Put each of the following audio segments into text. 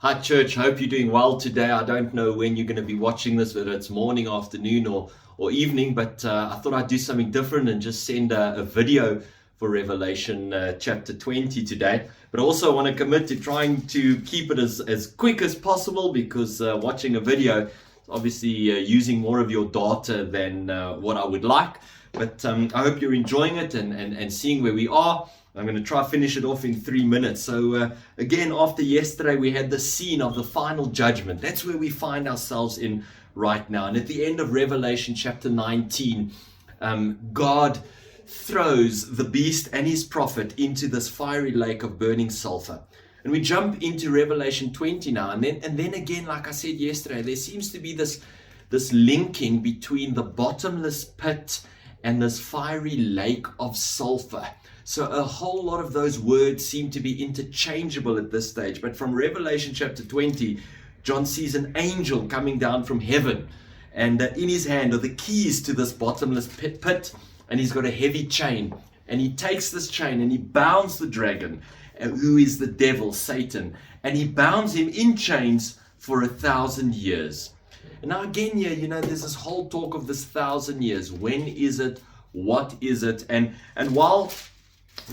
Hi church, hope you're doing well today. I don't know when you're going to be watching this, whether it's morning, afternoon or evening, but I thought I'd do something different and just send a video for Revelation chapter 20 today. But I also want to commit to trying to keep it as quick as possible, because watching a video is obviously using more of your data than what I would like. But I hope you're enjoying it and seeing where we are. I'm going to try to finish it off in 3 minutes. So again, after yesterday, we had the scene of the final judgment. That's where we find ourselves in right now. And at the end of Revelation chapter 19, God throws the beast and his prophet into this fiery lake of burning sulfur. And we jump into Revelation 20 now. And then again, like I said yesterday, there seems to be this linking between the bottomless pit and this fiery lake of sulfur. So a whole lot of those words seem to be interchangeable at this stage. But from Revelation chapter 20, John sees an angel coming down from heaven. And in his hand are the keys to this bottomless pit. And he's got a heavy chain. And he takes this chain and he bounds the dragon, who is the devil, Satan. And he bounds him in chains for 1,000 years. And now again here, there's this whole talk of this 1,000 years. When is it? What is it? And while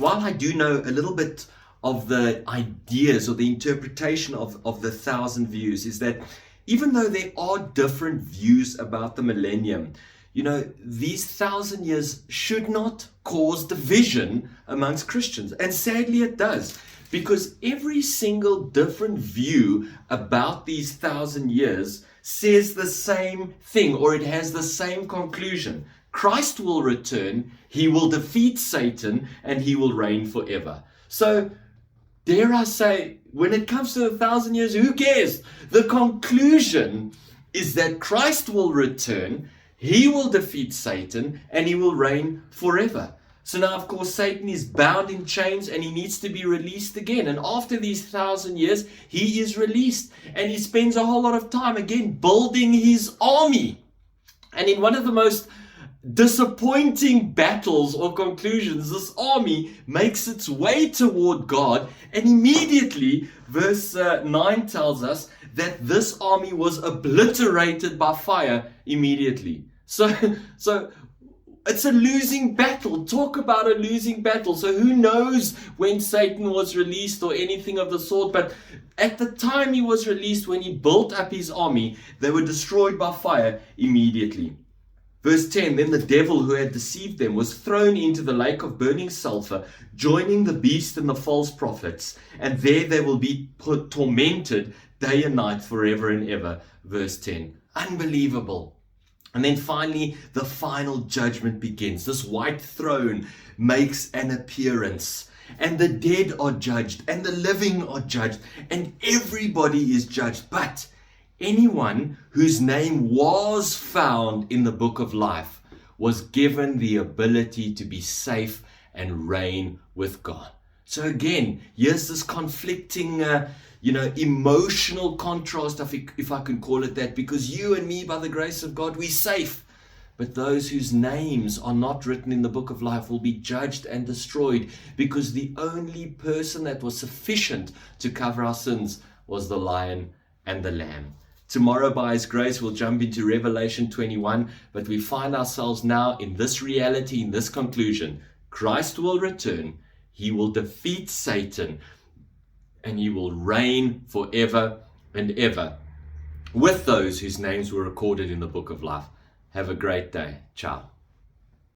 I do know a little bit of the ideas or the interpretation of the 1,000 views, is that even though there are different views about the millennium, these 1,000 years should not cause division amongst Christians. And sadly it does, because every single different view about these 1,000 years says the same thing, or it has the same conclusion. Christ will return, he will defeat Satan, and he will reign forever. So, dare I say, when it comes to 1,000 years, who cares? The conclusion is that Christ will return, he will defeat Satan, and he will reign forever. So now, of course, Satan is bound in chains and he needs to be released again. And after these 1,000 years, he is released. And he spends a whole lot of time, again, building his army. And in one of the most disappointing battles or conclusions, this army makes its way toward God, and immediately verse 9 tells us that this army was obliterated by fire immediately. So it's a losing battle. Talk about a losing battle. So who knows when Satan was released or anything of the sort, but at the time he was released, when he built up his army, they were destroyed by fire immediately. Verse 10, then the devil who had deceived them was thrown into the lake of burning sulfur, joining the beast and the false prophets, and there they will be tormented day and night forever and ever. Verse 10, unbelievable. And then finally, the final judgment begins. This white throne makes an appearance, and the dead are judged, and the living are judged, and everybody is judged. But anyone whose name was found in the book of life was given the ability to be safe and reign with God. So again, here's this conflicting, emotional contrast, if I can call it that, because you and me, by the grace of God, we're safe. But those whose names are not written in the book of life will be judged and destroyed, because the only person that was sufficient to cover our sins was the Lion and the Lamb. Tomorrow, by his grace, we'll jump into Revelation 21, but we find ourselves now in this reality, in this conclusion. Christ will return, he will defeat Satan, and he will reign forever and ever with those whose names were recorded in the book of life. Have a great day. Ciao.